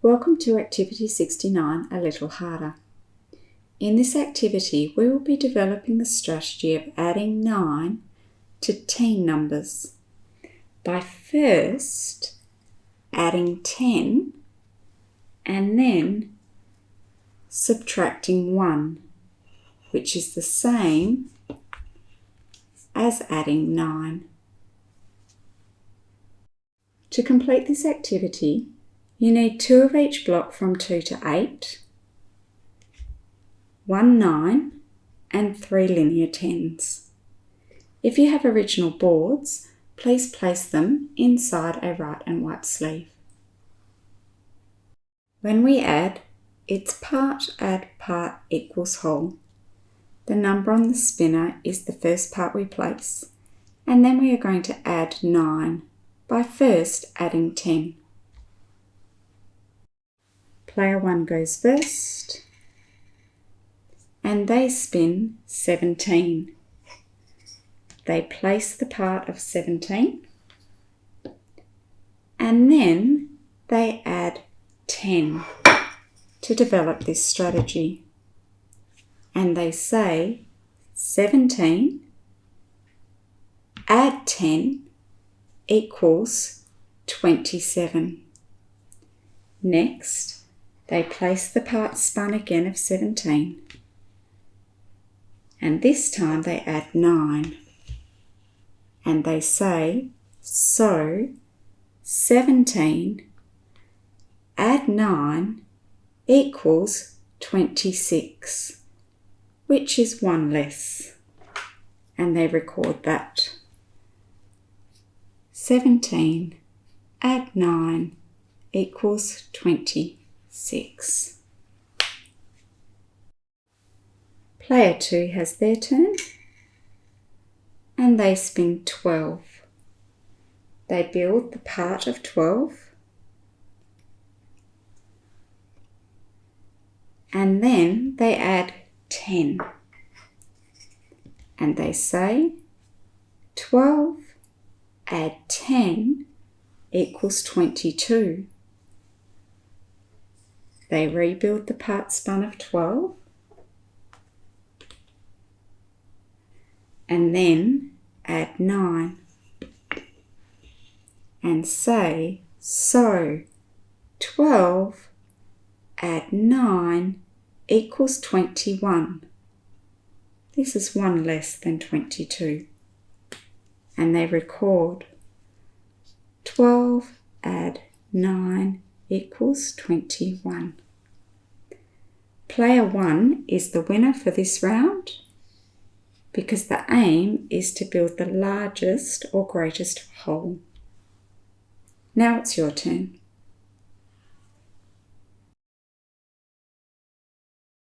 Welcome to Activity 69, A Little Harder. In this activity, we will be developing the strategy of adding 9 to teen numbers by first adding 10 and then subtracting 1, which is the same as adding 9. To complete this activity, you need 2 of each block from 2 to 8, 1 9 and 3 linear 10s. If you have original boards, please place them inside a right and white sleeve. When we add, it's part add part equals whole. The number on the spinner is the first part we place, and then we are going to add 9 by first adding 10. Player 1 goes first, and they spin 17. They place the part of 17, and then they add 10 to develop this strategy. And they say 17 add 10 equals 27. Next, they place the part spun again of 17, and this time they add 9, and they say, so 17 add 9 equals 26, which is 1 less, and they record that. 17 add 9 equals 26. Player 2 has their turn, and they spin 12. They build the part of 12, and then they add 10, and they say 12 add 10 equals 22. They rebuild the part spun of 12, and then add 9, and say, so 12 add 9 equals 21. This is 1 less than 22. And they record 12 add 9 equals 21. Player 1 is the winner for this round because the aim is to build the largest or greatest whole. Now it's your turn.